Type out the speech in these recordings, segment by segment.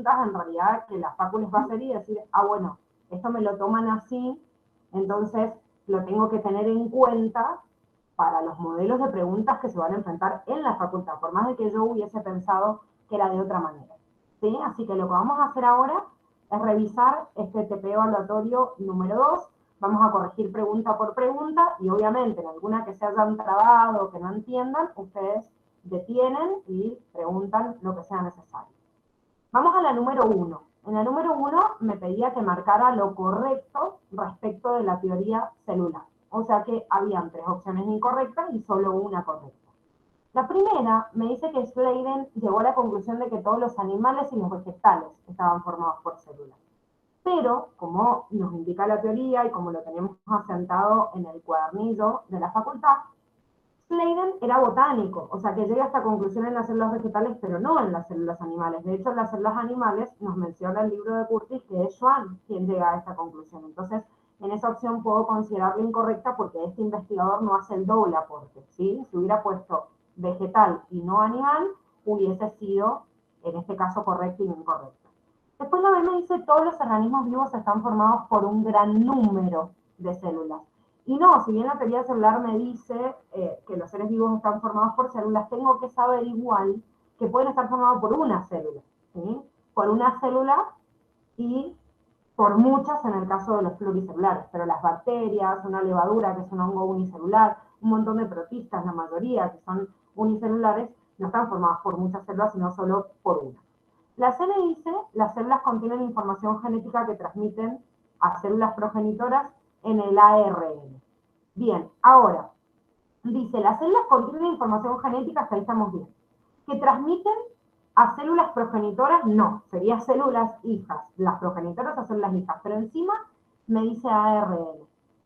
preguntas, en realidad que la facu les va a hacer y decir, bueno, esto me lo toman así, entonces lo tengo que tener en cuenta para los modelos de preguntas que se van a enfrentar en la facultad, por más de que yo hubiese pensado que era de otra manera. ¿Sí? Así que lo que vamos a hacer ahora es revisar este TP evaluatorio número 2. Vamos a corregir pregunta por pregunta y obviamente en alguna que se hayan trabado o que no entiendan, ustedes detienen y preguntan lo que sea necesario. Vamos a la número 1. En la número 1 me pedía que marcara lo correcto respecto de la teoría celular. O sea que habían 3 opciones incorrectas y solo una correcta. La primera me dice que Schleiden llegó a la conclusión de que todos los animales y los vegetales estaban formados por células. Pero, como nos indica la teoría y como lo tenemos asentado en el cuadernillo de la facultad, Schleiden era botánico, o sea que llega a esta conclusión en las células vegetales, pero no en las células animales. De hecho, en las células animales nos menciona el libro de Curtis que es Schwann quien llega a esta conclusión. Entonces, en esa opción puedo considerarla incorrecta porque este investigador no hace el doble aporte, ¿sí? Si hubiera puesto vegetal y no animal, hubiese sido, en este caso, correcto y no incorrecto. Después la B me dice todos los organismos vivos están formados por un gran número de células. Y no, si bien la teoría celular me dice que los seres vivos están formados por células, tengo que saber igual que pueden estar formados por una célula, ¿sí? Por una célula y por muchas en el caso de los pluricelulares, pero las bacterias, una levadura que es un hongo unicelular, un montón de protistas, la mayoría que son unicelulares, no están formadas por muchas células, sino solo por una. La C me dice, las células contienen información genética que transmiten a células progenitoras en el ARN. Bien, ahora, dice, las células contienen información genética, hasta ahí estamos bien. Que transmiten a células progenitoras, no, serían células hijas, las progenitoras a células hijas, pero encima me dice ARN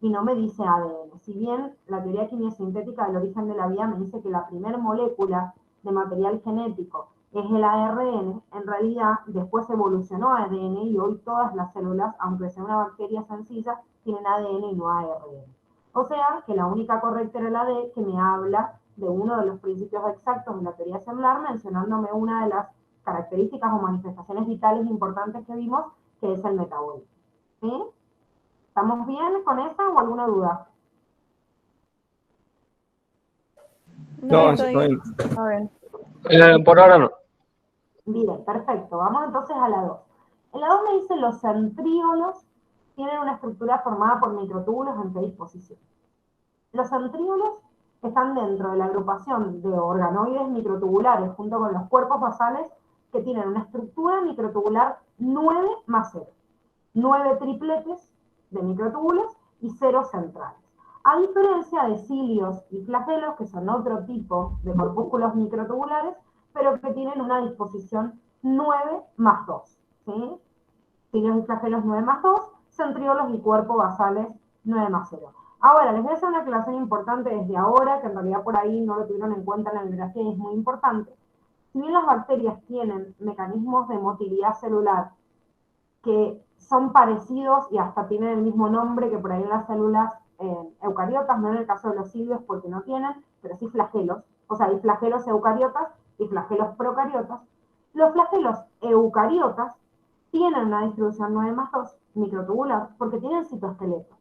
y no me dice ADN. Si bien la teoría quimiosintética del origen de la vida me dice que la primera molécula de material genético es el ARN, en realidad después evolucionó a ADN y hoy todas las células, aunque sea una bacteria sencilla, tienen ADN y no ARN. O sea que la única correcta era la D, que me habla de uno de los principios exactos de la teoría celular, mencionándome una de las características o manifestaciones vitales importantes que vimos, que es el metabolismo. ¿Sí? ¿Estamos bien con esa o alguna duda? No, está bien. A ver. Por ahora no. Bien, perfecto. Vamos entonces a la 2. En la 2 me dice los centríolos tienen una estructura formada por microtúbulos en qué disposición. Los centríolos están dentro de la agrupación de organoides microtubulares junto con los cuerpos basales que tienen una estructura microtubular 9 más 0. 9 tripletes de microtúbulos y 0 centrales. A diferencia de cilios y flagelos, que son otro tipo de corpúsculos microtubulares, pero que tienen una disposición 9 más 2. ¿Sí? Cilios y flagelos 9 más 2, centriolos y cuerpos basales 9 más 0. Ahora, les voy a hacer una aclaración importante desde ahora, que en realidad por ahí no lo tuvieron en cuenta en la bibliografía y es muy importante. Si bien las bacterias tienen mecanismos de motilidad celular que son parecidos y hasta tienen el mismo nombre que por ahí en las células eucariotas, no en el caso de los cilios porque no tienen, pero sí flagelos. O sea, hay flagelos eucariotas y flagelos procariotas. Los flagelos eucariotas tienen una distribución 9 más 2 microtubular porque tienen citoesqueleto.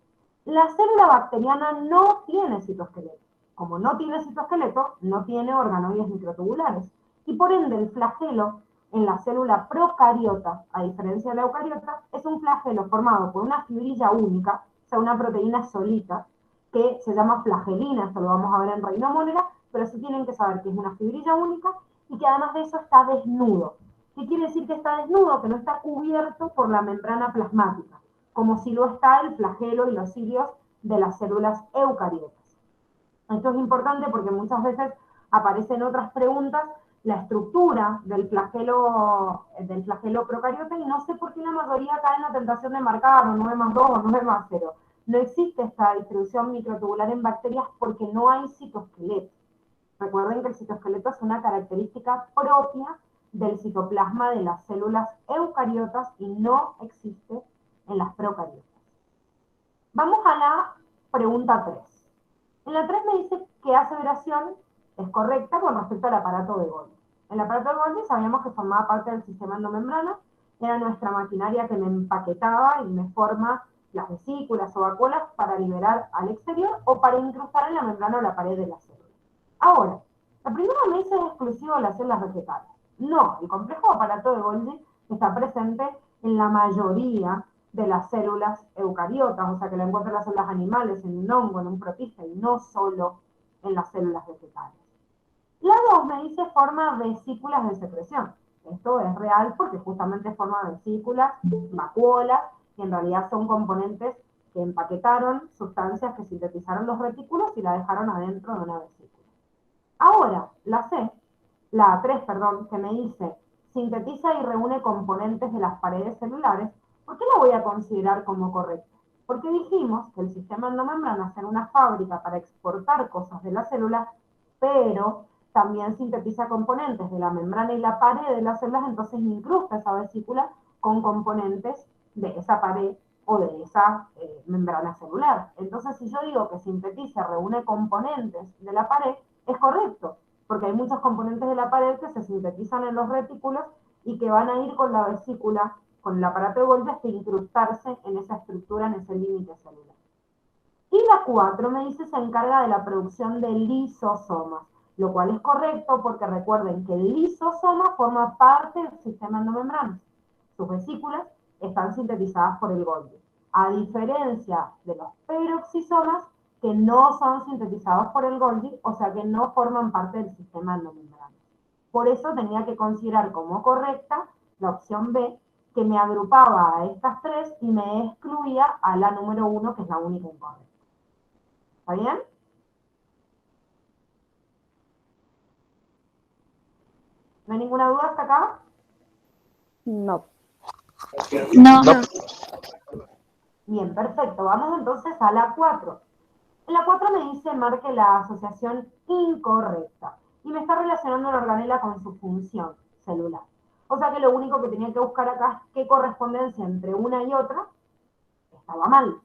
La célula bacteriana no tiene citoesqueleto. Como no tiene citoesqueleto, no tiene organoides microtubulares. Y por ende, el flagelo en la célula procariota, a diferencia de la eucariota, es un flagelo formado por una fibrilla única, o sea, una proteína solita, que se llama flagelina, esto lo vamos a ver en Reino Mónera, pero sí tienen que saber que es una fibrilla única y que además de eso está desnudo. ¿Qué quiere decir que está desnudo? Que no está cubierto por la membrana plasmática, como si lo está el flagelo y los cilios de las células eucariotas. Esto es importante porque muchas veces aparecen otras preguntas la estructura del flagelo procariota y no sé por qué la mayoría cae en la tentación de marcar o 9 más 2 o 9 más 0. No existe esta distribución microtubular en bacterias porque no hay citoesqueleto. Recuerden que el citoesqueleto es una característica propia del citoplasma de las células eucariotas y no existe en las procariotas. Vamos a la pregunta 3. En la 3 me dice qué aseveración es correcta con respecto al aparato de Golgi. El aparato de Golgi sabíamos que formaba parte del sistema endomembrana era nuestra maquinaria que me empaquetaba y me forma las vesículas o vacuolas para liberar al exterior o para incrustar en la membrana o la pared de la célula. Ahora, la primera me dice es exclusivo de las células vegetales. No, el complejo aparato de Golgi está presente en la mayoría de las células eucariotas, o sea que la encuentra en las células animales, en un hongo, en un protista, y no solo en las células vegetales. La 2 me dice forma vesículas de secreción. Esto es real porque justamente forma vesículas, vacuolas, que en realidad son componentes que empaquetaron sustancias que sintetizaron los retículos y la dejaron adentro de una vesícula. Ahora, la 3, perdón, que me dice sintetiza y reúne componentes de las paredes celulares, ¿por qué la voy a considerar como correcta? Porque dijimos que el sistema endomembrana era una fábrica para exportar cosas de la célula, pero también sintetiza componentes de la membrana y la pared de las células, entonces incrusta esa vesícula con componentes de esa pared o de esa membrana celular. Entonces, si yo digo que sintetiza, reúne componentes de la pared, es correcto, porque hay muchos componentes de la pared que se sintetizan en los retículos y que van a ir con la vesícula, con el aparato de Golgi, hasta incrustarse en esa estructura, en ese límite celular. Y la 4 me dice se encarga de la producción de lisosomas, lo cual es correcto porque recuerden que el lisosoma forma parte del sistema endomembrana. Sus vesículas están sintetizadas por el Golgi, a diferencia de los peroxisomas que no son sintetizados por el Golgi, o sea que no forman parte del sistema endomembrana. Por eso tenía que considerar como correcta la opción B, que me agrupaba a estas tres y me excluía a la número 1, que es la única incorrecta. ¿Está bien? ¿No hay ninguna duda hasta acá? No. No. No. Bien, perfecto. Vamos entonces a la 4. En la 4 me dice marque la asociación incorrecta y me está relacionando la organela con su función celular. O sea que lo único que tenía que buscar acá es qué correspondencia entre una y otra estaba mal.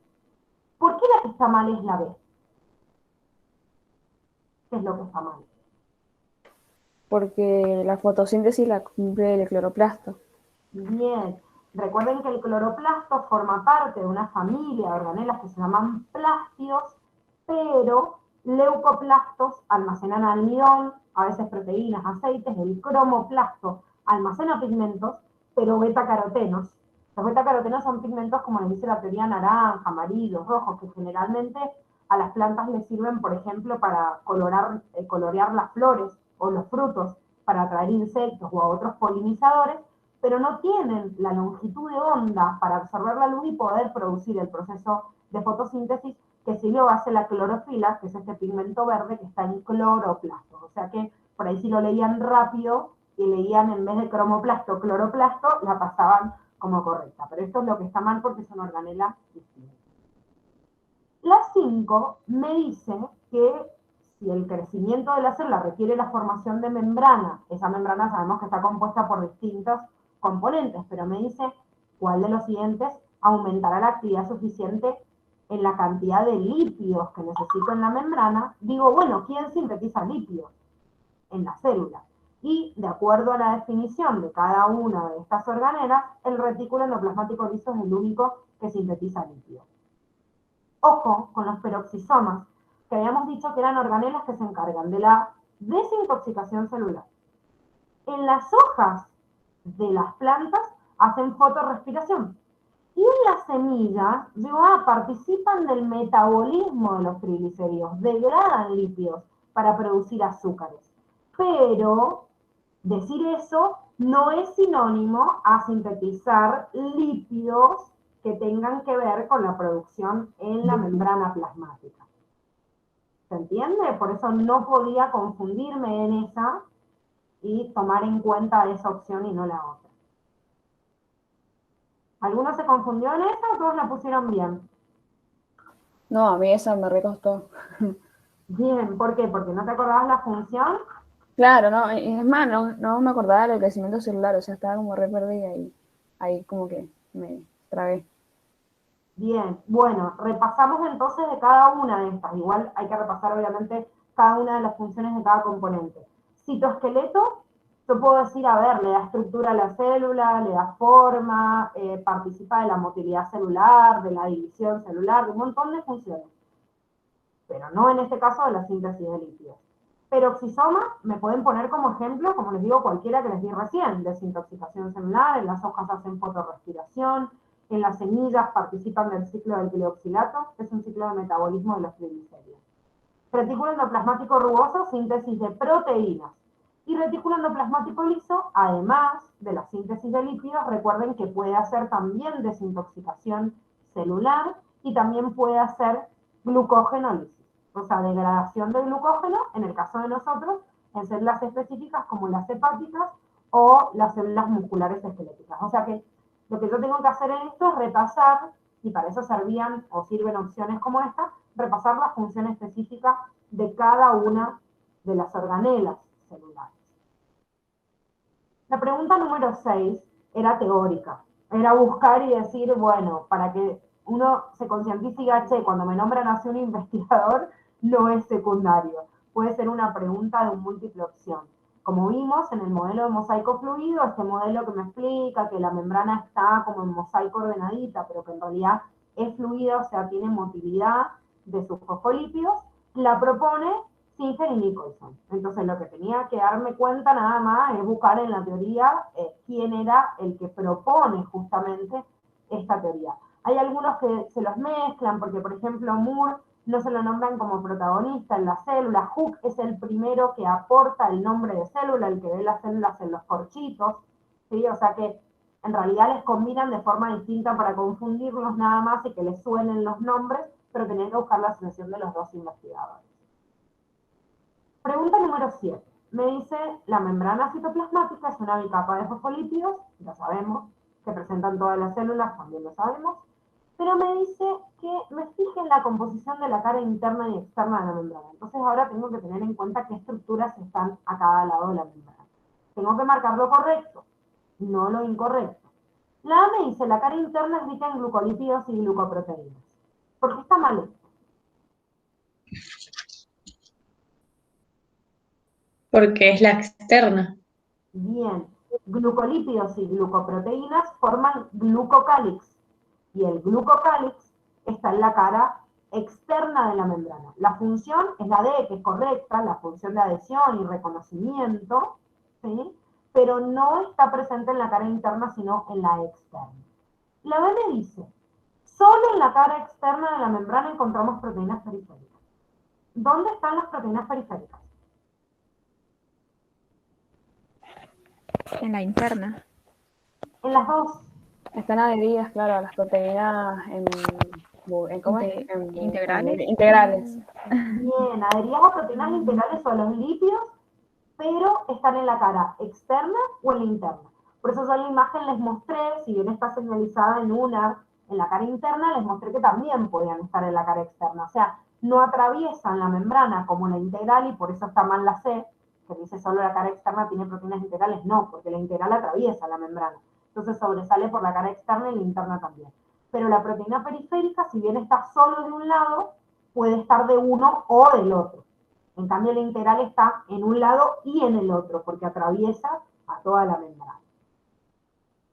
¿Por qué la que está mal es la B? ¿Qué es lo que está mal? Porque la fotosíntesis la cumple el cloroplasto. Bien, recuerden que el cloroplasto forma parte de una familia de organelas que se llaman plastios, pero leucoplastos almacenan almidón, a veces proteínas, aceites, el cromoplasto almacena pigmentos, pero betacarotenos. Los betacarotenos son pigmentos, como les dice la teoría, naranja, amarillos, rojos, que generalmente a las plantas les sirven, por ejemplo, para colorear las flores o los frutos, para atraer insectos o a otros polinizadores, pero no tienen la longitud de onda para absorber la luz y poder producir el proceso de fotosíntesis que sí lo hace la clorofila, que es este pigmento verde que está en cloroplasto. O sea que por ahí si lo leían rápido y leían en vez de cromoplasto, cloroplasto, la pasaban como correcta. Pero esto es lo que está mal porque es una organela distinta. La 5 me dice que si el crecimiento de la célula requiere la formación de membrana, esa membrana sabemos que está compuesta por distintos componentes, pero me dice cuál de los siguientes aumentará la actividad suficiente en la cantidad de lípidos que necesito en la membrana. Digo, bueno, ¿quién sintetiza lípidos? En la célula. Y de acuerdo a la definición de cada una de estas organelas, el retículo endoplasmático liso es el único que sintetiza lípidos. Ojo con los peroxisomas, que habíamos dicho que eran organelas que se encargan de la desintoxicación celular. En las hojas de las plantas hacen fotorrespiración. Y en las semillas, participan del metabolismo de los triglicéridos, degradan lípidos para producir azúcares. Pero decir eso no es sinónimo a sintetizar lípidos que tengan que ver con la producción en la membrana plasmática. ¿Se entiende? Por eso no podía confundirme en esa y tomar en cuenta esa opción y no la otra. ¿Alguno se confundió en esa o todos la pusieron bien? No, a mí esa me recostó. Bien, ¿por qué? ¿Porque no te acordabas la función? Claro, no, es más, no me acordaba del crecimiento celular, o sea, estaba como re perdida y ahí como que me trabé. Bien, bueno, repasamos entonces de cada una de estas. Igual hay que repasar obviamente cada una de las funciones de cada componente. Citoesqueleto Yo puedo decir, a ver, le da estructura a la célula, le da forma, participa de la motilidad celular, de la división celular, de un montón de funciones. Pero no en este caso de la síntesis de lípidos. Peroxisoma me pueden poner como ejemplo, como les digo, cualquiera que les di recién, desintoxicación celular, en las hojas hacen fotorrespiración, en las semillas participan del ciclo del glioxilato, que es un ciclo de metabolismo de los triglicéridos. Retículo endoplasmático rugoso, síntesis de proteínas. Y retículo endoplasmático liso, además de la síntesis de lípidos, recuerden que puede hacer también desintoxicación celular y también puede hacer glucógenolisis, o sea, degradación de glucógeno, en el caso de nosotros, en células específicas como las hepáticas o las células musculares esqueléticas. O sea que lo que yo tengo que hacer en esto es repasar, y para eso servían o sirven opciones como esta, repasar la función específica de cada una de las organelas celulares. La pregunta número 6 era teórica, era buscar y decir, bueno, para que uno se concientice y diga, che, cuando me nombran así un investigador, no es secundario. Puede ser una pregunta de un múltiple opción. Como vimos en el modelo de mosaico fluido, este modelo que me explica que la membrana está como en mosaico ordenadita, pero que en realidad es fluida, o sea, tiene motilidad de sus fosfolípidos, la propone Singer y Nicholson. Entonces lo que tenía que darme cuenta nada más es buscar en la teoría quién era el que propone justamente esta teoría. Hay algunos que se los mezclan, porque por ejemplo Moore no se lo nombran como protagonista en la célula, Hooke es el primero que aporta el nombre de célula, el que ve las células en los corchitos, ¿sí? O sea que en realidad les combinan de forma distinta para confundirlos nada más y que les suenen los nombres, pero tenían que buscar la asociación de los dos investigadores. Pregunta número 7. Me dice, la membrana citoplasmática es una bicapa de fosfolípidos, ya sabemos, que presentan todas las células, también lo sabemos, pero me dice que me fije en la composición de la cara interna y externa de la membrana. Entonces ahora tengo que tener en cuenta qué estructuras están a cada lado de la membrana. Tengo que marcar lo correcto, no lo incorrecto. La A me dice, la cara interna es rica en glucolípidos y glucoproteínas. ¿Por qué está mal esto? Porque es la externa. Bien, glucolípidos y glucoproteínas forman glucocálix y el glucocálix está en la cara externa de la membrana. La función es la D, que es correcta, la función de adhesión y reconocimiento, ¿sí? Pero no está presente en la cara interna, sino en la externa. La B me dice, solo en la cara externa de la membrana encontramos proteínas periféricas. ¿Dónde están las proteínas periféricas? En la interna. En las dos. Están adheridas, claro, a las proteínas ¿cómo es? Integrales. Integrales. Bien, adheridas a proteínas integrales o a los lípidos, pero están en la cara externa o en la interna. Por eso yo en la imagen les mostré, si bien está señalizada en la cara interna, les mostré que también podían estar en la cara externa. O sea, no atraviesan la membrana como la integral y por eso está mal la C, que dice solo la cara externa tiene proteínas integrales. No, porque la integral atraviesa la membrana. Entonces sobresale por la cara externa y la interna también. Pero la proteína periférica, si bien está solo de un lado, puede estar de uno o del otro. En cambio, la integral está en un lado y en el otro, porque atraviesa a toda la membrana.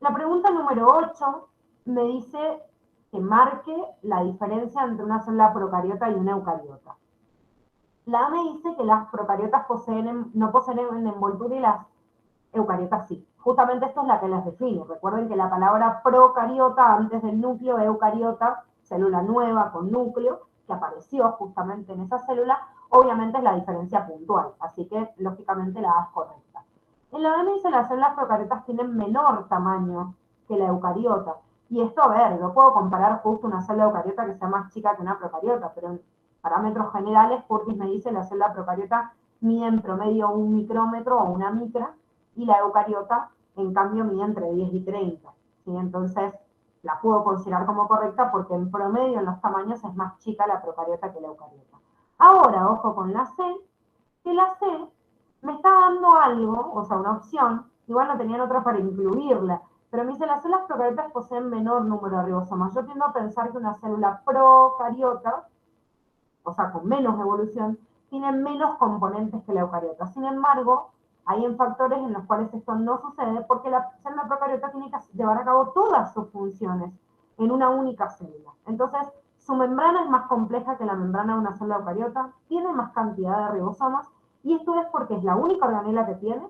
La pregunta número 8 me dice que marque la diferencia entre una célula procariota y una eucariota. La A me dice que las procariotas no poseen envoltura y las eucariotas sí. Justamente esto es la que las define. Recuerden que la palabra procariota antes del núcleo, eucariota, célula nueva con núcleo, que apareció justamente en esa célula, obviamente es la diferencia puntual, así que lógicamente la A es correcta. En la B me dice las células procariotas tienen menor tamaño que la eucariota, y esto, a ver, no puedo comparar justo una célula eucariota que sea más chica que una procariota, pero en parámetros generales, Curtis me dice la célula procariota mide en promedio 1 micrómetro o 1 micra, y la eucariota, en cambio, mide entre 10 y 30. ¿Sí? Entonces, la puedo considerar como correcta porque en promedio en los tamaños es más chica la procariota que la eucariota. Ahora, ojo con la C, que la C me está dando algo, o sea, una opción, igual no tenían otra para incluirla, pero me dice las células procariotas poseen menor número de ribosomas. Yo tiendo a pensar que una célula procariota, o sea, con menos evolución, tiene menos componentes que la eucariota. Sin embargo, Hay en factores en los cuales esto no sucede porque la célula procariota tiene que llevar a cabo todas sus funciones en una única célula. Entonces, su membrana es más compleja que la membrana de una célula eucariota, tiene más cantidad de ribosomas, y esto es porque es la única organela que tiene,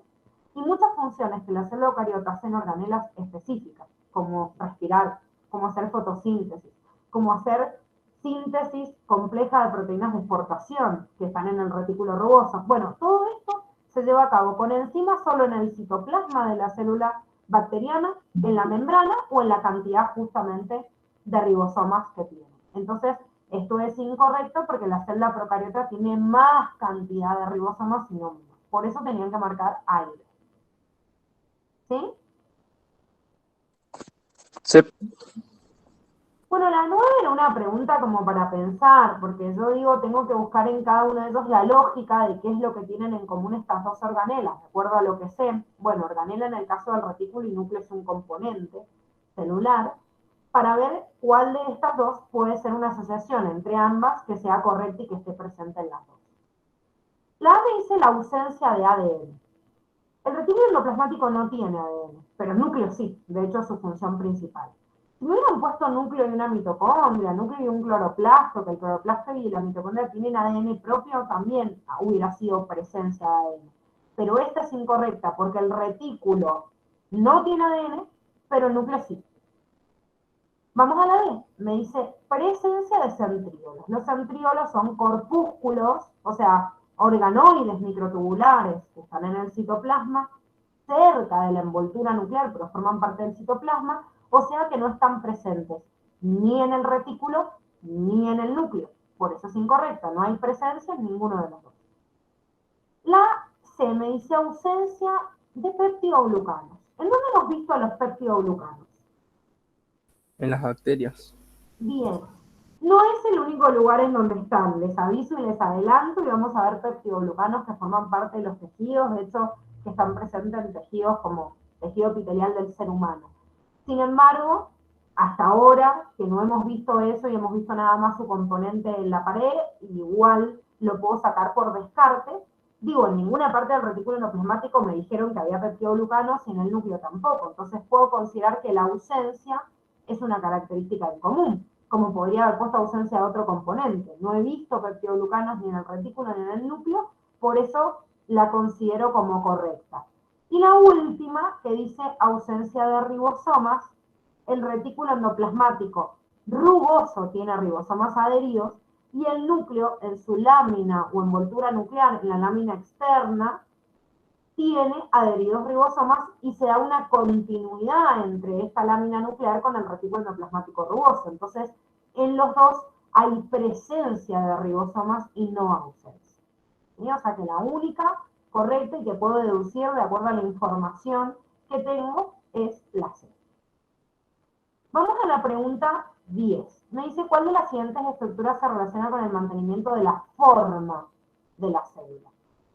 y muchas funciones que la célula eucariota hacen organelas específicas, como respirar, como hacer fotosíntesis, como hacer síntesis compleja de proteínas de exportación que están en el retículo rugoso. Bueno, todo esto se lleva a cabo con enzimas solo en el citoplasma de la célula bacteriana, en la membrana o en la cantidad justamente de ribosomas que tiene. Entonces, esto es incorrecto porque la célula procariota tiene más cantidad de ribosomas y no menos. Por eso tenían que marcar aire. ¿Sí? Sí. Bueno, la 9 era una pregunta como para pensar, porque yo digo, tengo que buscar en cada uno de ellos la lógica de qué es lo que tienen en común estas dos organelas, de acuerdo a lo que sé. Bueno, organela en el caso del retículo y núcleo es un componente celular, para ver cuál de estas dos puede ser una asociación entre ambas que sea correcta y que esté presente en las dos. La A me dice la ausencia de ADN. El retículo endoplasmático no tiene ADN, pero el núcleo sí, de hecho es su función principal. Si me hubieran puesto núcleo y una mitocondria, núcleo y un cloroplasto, que el cloroplasto y la mitocondria tienen ADN propio, también hubiera sido presencia de ADN. Pero esta es incorrecta, porque el retículo no tiene ADN, pero el núcleo sí. Vamos a la B, me dice presencia de centriolos. Los centriolos son corpúsculos, o sea, organoides microtubulares que están en el citoplasma, cerca de la envoltura nuclear, pero forman parte del citoplasma, o sea que no están presentes ni en el retículo ni en el núcleo. Por eso es incorrecta, no hay presencia en ninguno de los dos. La C me dice ausencia de peptidoglucanos. ¿En dónde hemos visto a los peptidoglucanos? En las bacterias. Bien, no es el único lugar en donde están, les aviso y les adelanto, y vamos a ver peptidoglucanos que forman parte de los tejidos, de hecho, que están presentes en tejidos como tejido epitelial del ser humano. Sin embargo, hasta ahora, que no hemos visto eso y hemos visto nada más su componente en la pared, igual lo puedo sacar por descarte. Digo, en ninguna parte del retículo endoplasmático me dijeron que había peptidoglucanos y en el núcleo tampoco, entonces puedo considerar que la ausencia es una característica en común, como podría haber puesto ausencia de otro componente. No he visto peptidoglucanos ni en el retículo ni en el núcleo, por eso la considero como correcta. Y la última, que dice ausencia de ribosomas, el retículo endoplasmático rugoso tiene ribosomas adheridos y el núcleo en su lámina o envoltura nuclear, en la lámina externa, tiene adheridos ribosomas y se da una continuidad entre esta lámina nuclear con el retículo endoplasmático rugoso. Entonces, en los dos hay presencia de ribosomas y no ausencia. ¿Sí? O sea que la única correcta y que puedo deducir de acuerdo a la información que tengo es la C. Vamos a la pregunta 10. Me dice, ¿cuál de las siguientes estructuras se relaciona con el mantenimiento de la forma de la célula?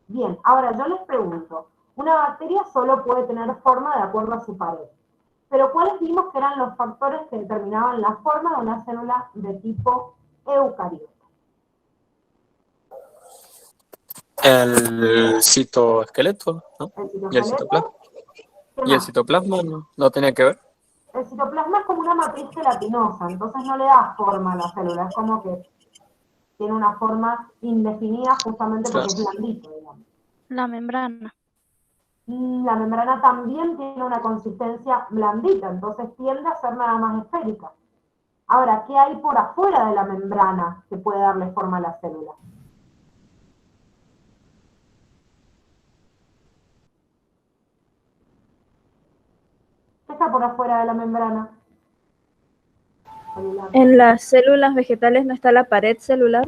Bien, ahora yo les pregunto, una bacteria solo puede tener forma de acuerdo a su pared, pero ¿cuáles vimos que eran los factores que determinaban la forma de una célula de tipo eucariota? El citoesqueleto, ¿no? El Y el citoplasma. citosqueleto, ¿qué Y el más? citoplasma no tenía que ver. El citoplasma es como una matriz gelatinosa, entonces no le da forma a la célula, es como que tiene una forma indefinida justamente porque es Claro. blandito, digamos. La membrana. La membrana también tiene una consistencia blandita, entonces tiende a ser nada más esférica. Ahora, ¿qué hay por afuera de la membrana que puede darle forma a la célula? ¿Qué está por afuera de la membrana celular? En las células vegetales no está la pared celular.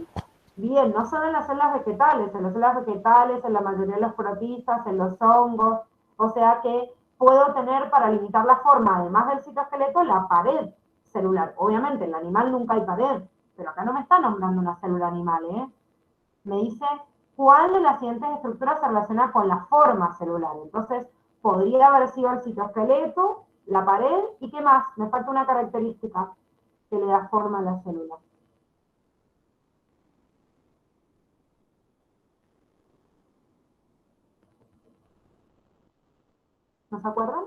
Bien, no solo en las células vegetales, en las células vegetales, en la mayoría de los protistas, en los hongos, o sea que puedo tener para limitar la forma, además del citoesqueleto, la pared celular. Obviamente, en el animal nunca hay pared, pero acá no me está nombrando una célula animal, ¿eh? Me dice cuál de las siguientes estructuras se relaciona con la forma celular. Entonces, podría haber sido el citoesqueleto, la pared, ¿y qué más? Me falta una característica que le da forma a la célula. ¿No se acuerdan?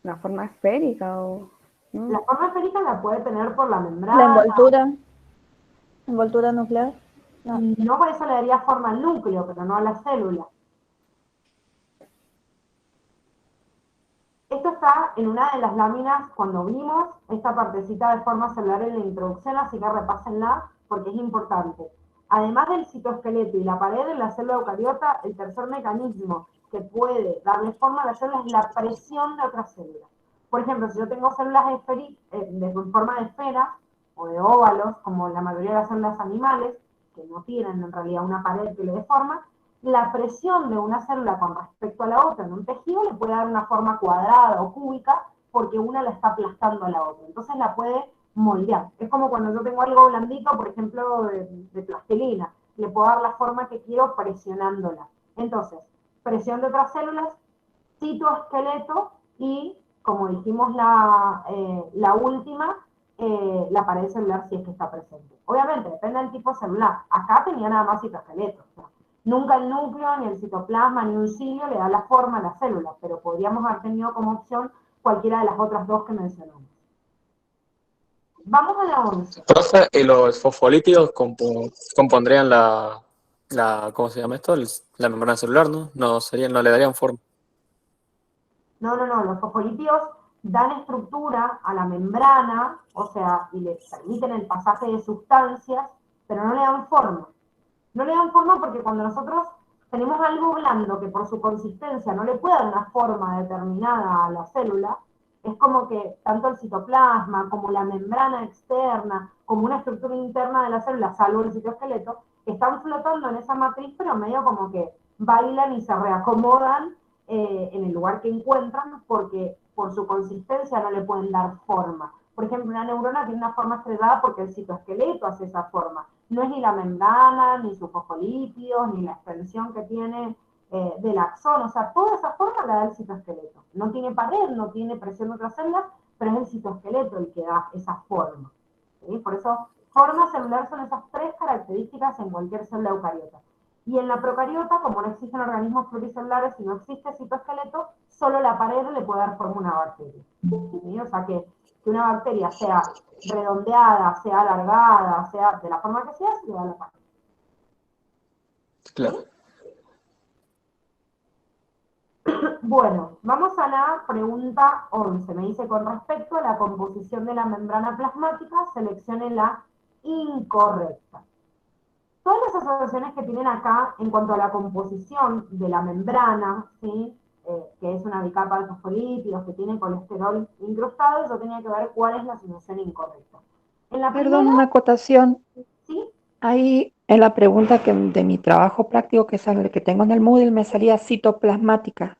La forma esférica o... ¿no? La forma esférica la puede tener por la La membrana. envoltura nuclear. No. No, por eso le daría forma al núcleo, pero no a la célula. Esto está en una de las láminas cuando vimos esta partecita de forma celular en la introducción, así que repásenla porque es importante. Además del citoesqueleto y la pared de la célula eucariota, el tercer mecanismo que puede darle forma a la célula es la presión de otras células. Por ejemplo, si yo tengo células de forma de esferas o de óvalos, como la mayoría de las células animales, que no tienen en realidad una pared que le dé forma, la presión de una célula con respecto a la otra en un tejido le puede dar una forma cuadrada o cúbica porque una la está aplastando a la otra. Entonces la puede moldear. Es como cuando yo tengo algo blandito, por ejemplo, de plastilina. Le puedo dar la forma que quiero presionándola. Entonces, presión de otras células, citoesqueleto y, como dijimos la última, la pared celular si es que está presente. Obviamente, depende del tipo celular. Acá tenía nada más citoesqueleto. O sea, nunca el núcleo, ni el citoplasma, ni un cilio le da la forma a la célula, pero podríamos haber tenido como opción cualquiera de las otras dos que mencionamos. Vamos a la 11. Profe, y los fosfolípidos compondrían ¿cómo se llama esto? La membrana celular, ¿no? No le darían forma. No, los fosfolípidos dan estructura a la membrana, o sea, y le permiten el pasaje de sustancias, pero no le dan forma. No le dan forma porque cuando nosotros tenemos algo blando que por su consistencia no le puede dar una forma determinada a la célula, es como que tanto el citoplasma como la membrana externa, como una estructura interna de la célula, salvo el citoesqueleto, están flotando en esa matriz, pero medio como que bailan y se reacomodan en el lugar que encuentran porque por su consistencia no le pueden dar forma. Por ejemplo, una neurona tiene una forma estrellada porque el citoesqueleto hace esa forma. No es ni la membrana, ni sus fosfolípidos, ni la extensión que tiene del axón. O sea, toda esa forma la da el citoesqueleto. No tiene pared, no tiene presión de otras células, pero es el citoesqueleto el que da esa forma. ¿Sí? Por eso, forma celular son esas tres características en cualquier célula eucariota. Y en la procariota, como no existen organismos pluricelulares y no existe citoesqueleto, solo la pared le puede dar forma a una bacteria. ¿Sí? O sea que una bacteria sea redondeada, sea alargada, sea de la forma que sea, se le da la pared. Claro. Bueno, vamos a la pregunta 11. Me dice, con respecto a la composición de la membrana plasmática, seleccione la incorrecta. Todas las asociaciones que tienen acá en cuanto a la composición de la membrana, ¿sí? Que es una bicapa de fosfolípidos, que tiene colesterol incrustado, eso tenía que ver cuál es la asociación incorrecta. En la Perdón, primera, una acotación. ¿sí? Ahí en la pregunta de mi trabajo práctico, que es el que tengo en el Moodle, me salía citoplasmática.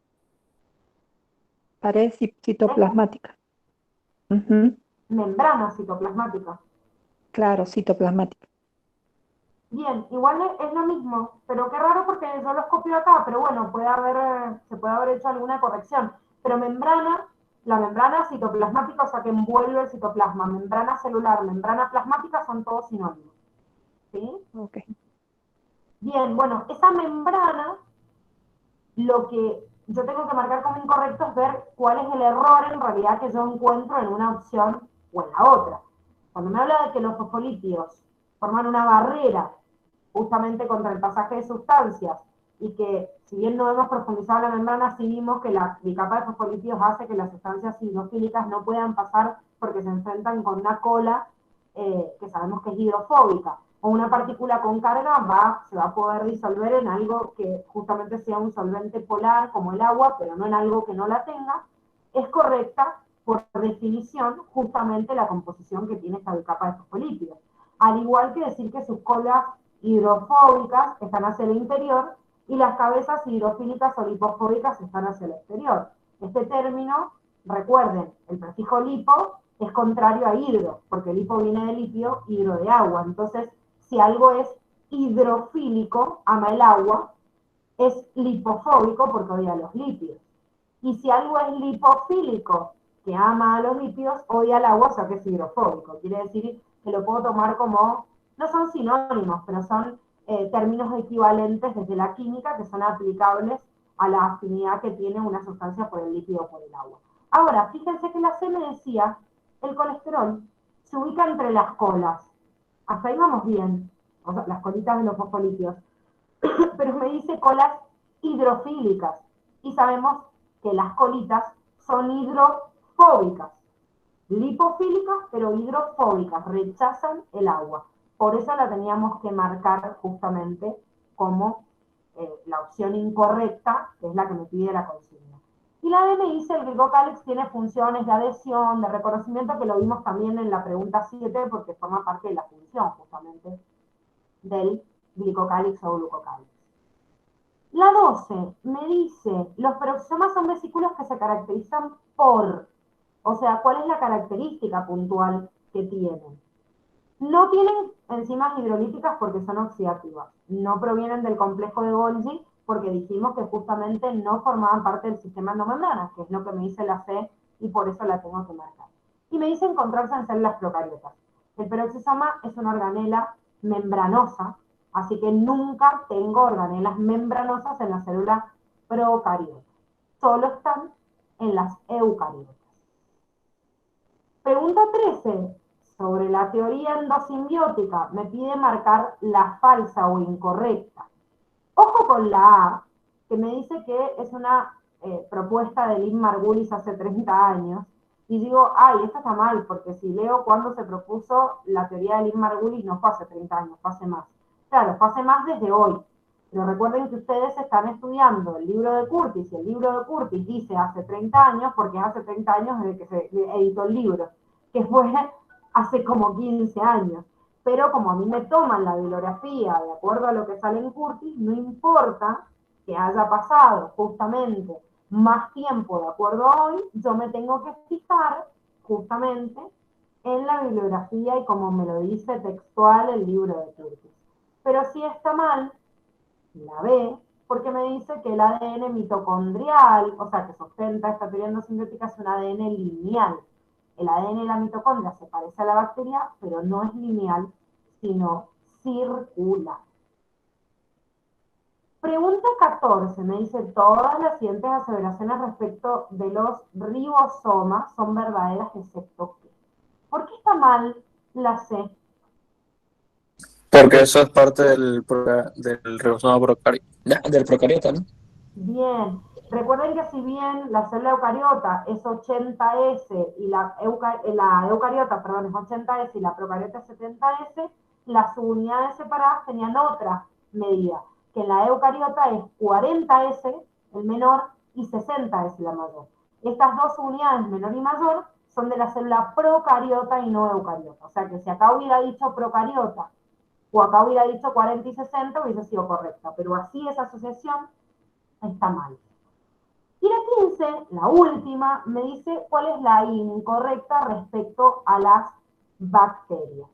Pared citoplasmática. Ujú, Membrana citoplasmática. claro, citoplasmática. Bien, igual es lo mismo, pero qué raro porque yo los copio acá, pero bueno, se puede haber hecho alguna corrección. Pero membrana, la membrana citoplasmática, o sea que envuelve el citoplasma, membrana celular, membrana plasmática son todos sinónimos. ¿Sí? Ok. Bien, bueno, esa membrana, lo que yo tengo que marcar como incorrecto es ver cuál es el error en realidad que yo encuentro en una opción o en la otra. Cuando me habla de que los fosfolípidos forman una barrera justamente contra el pasaje de sustancias y que si bien no hemos profundizado en la membrana, sí vimos que la bicapa de fosfolípidos hace que las sustancias hidrofílicas no puedan pasar porque se enfrentan con una cola que sabemos que es hidrofóbica, o una partícula con carga se va a poder disolver en algo que justamente sea un solvente polar como el agua, pero no en algo que no la tenga, es correcta por definición justamente la composición que tiene esta bicapa de fosfolípidos. Al igual que decir que sus colas hidrofóbicas están hacia el interior y las cabezas hidrofílicas o lipofóbicas están hacia el exterior. Este término, recuerden, el prefijo lipo es contrario a hidro, porque lipo viene de litio, hidro de agua. Entonces, si algo es hidrofílico, ama el agua, es lipofóbico porque odia los lípidos. Y si algo es lipofílico, que ama a los lípidos, odia el agua, o sea que es hidrofóbico. Quiere decir que lo puedo tomar como, no son sinónimos, pero son términos equivalentes desde la química que son aplicables a la afinidad que tiene una sustancia por el líquido o por el agua. Ahora, fíjense que la C me decía, el colesterol se ubica entre las colas. Hasta ahí vamos bien, o sea, las colitas de los fosfolípidos. Pero me dice colas hidrofílicas. Y sabemos que las colitas son hidrofóbicas. Lipofílicas, pero hidrofóbicas, rechazan el agua. Por eso la teníamos que marcar justamente como la opción incorrecta, que es la que me pide la consigna. Y la D me dice, el glicocálix tiene funciones de adhesión, de reconocimiento, que lo vimos también en la pregunta 7, porque forma parte de la función justamente del glicocálix o glucocálix. La 12 me dice, los peroxisomas son vesículos que se caracterizan por, o sea, ¿cuál es la característica puntual que tienen? No tienen enzimas hidrolíticas porque son oxidativas. No provienen del complejo de Golgi porque dijimos que justamente no formaban parte del sistema endomembrana, que es lo que me dice la C y por eso la tengo que marcar. Y me dice encontrarse en células procariotas. El peroxisoma es una organela membranosa, así que nunca tengo organelas membranosas en la célula procariota. Solo están en las eucariotas. Pregunta 13. Sobre la teoría endosimbiótica, me pide marcar la falsa o incorrecta. Ojo con la A, que me dice que es una propuesta de Lynn Margulis hace 30 años, y digo, ay, esta está mal, porque si leo cuándo se propuso la teoría de Lynn Margulis, no fue hace 30 años, fue hace más. Claro, fue hace más desde hoy. Pero recuerden que ustedes están estudiando el libro de Curtis, y el libro de Curtis dice hace 30 años, porque es hace 30 años desde que se editó el libro, que fue hace como 15 años. Pero como a mí me toman la bibliografía de acuerdo a lo que sale en Curtis, no importa que haya pasado justamente más tiempo de acuerdo a hoy, yo me tengo que fijar justamente en la bibliografía y como me lo dice textual el libro de Curtis. Pero si está mal, la B, porque me dice que el ADN mitocondrial, o sea, que sustenta esta teoría endosimbiótica, es un ADN lineal. El ADN de la mitocondria se parece a la bacteria, pero no es lineal, sino circular. Pregunta 14, me dice, todas las siguientes aseveraciones respecto de los ribosomas son verdaderas excepto que. ¿Por qué está mal la C? Porque eso es parte del ribosoma del procariota, ¿no? Bien, recuerden que si bien la célula eucariota es 80S y la eucariota, perdón, es 80S y la procariota es 70S, las unidades separadas tenían otra medida, que en la eucariota es 40S el menor y 60S la mayor. Estas dos unidades, menor y mayor, son de la célula procariota y no eucariota. O sea que si acá hubiera dicho procariota o acá hubiera dicho 40 y 60, hubiese sido correcta, pero así esa asociación está mal. Y la 15, la última, me dice cuál es la incorrecta respecto a las bacterias.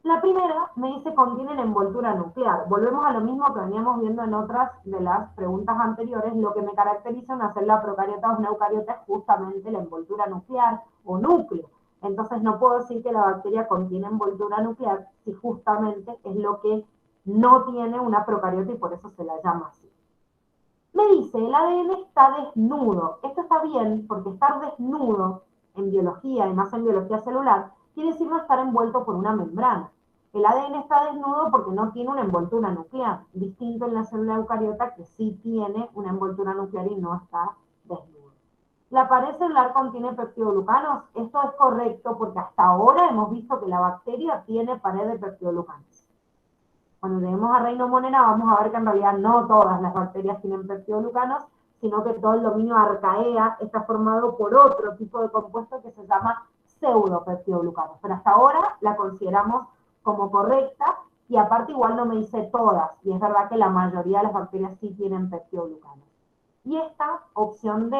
La primera me dice contienen envoltura nuclear. Volvemos a lo mismo que veníamos viendo en otras de las preguntas anteriores. Lo que me caracteriza una célula procariota o una eucariota es justamente la envoltura nuclear o núcleo. Entonces no puedo decir que la bacteria contiene envoltura nuclear si justamente es lo que no tiene una procariota y por eso se la llama así. Me dice, el ADN está desnudo. Esto está bien, porque estar desnudo en biología, además en biología celular, quiere decir no estar envuelto por una membrana. El ADN está desnudo porque no tiene una envoltura nuclear, distinto en la célula eucariota que sí tiene una envoltura nuclear y no está desnudo. ¿La pared celular contiene peptidoglucanos? Esto es correcto porque hasta ahora hemos visto que la bacteria tiene pared de peptidoglucanos. Cuando lleguemos a Reino Monera vamos a ver que en realidad no todas las bacterias tienen peptidoglucanos, sino que todo el dominio arcaea está formado por otro tipo de compuesto que se llama pseudopeptidoglucanos. Pero hasta ahora la consideramos como correcta y aparte igual no me dice todas, y es verdad que la mayoría de las bacterias sí tienen peptidoglucanos. Y esta opción D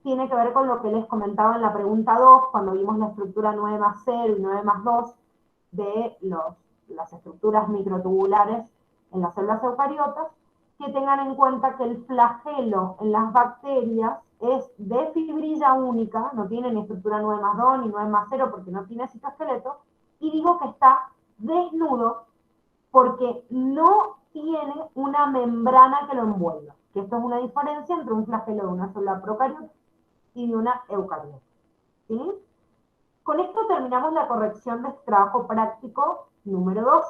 tiene que ver con lo que les comentaba en la pregunta 2, cuando vimos la estructura 9 más 0 y 9 más 2 de las estructuras microtubulares en las células eucariotas, que tengan en cuenta que el flagelo en las bacterias es de fibrilla única, no tiene ni estructura 9 más 2 ni 9 más 0 porque no tiene citoesqueleto, y digo que está desnudo porque no tiene una membrana que lo envuelva. Que esto es una diferencia entre un flagelo de una célula procariota y de una eucariota. ¿Sí? Con esto terminamos la corrección de este trabajo práctico número 2.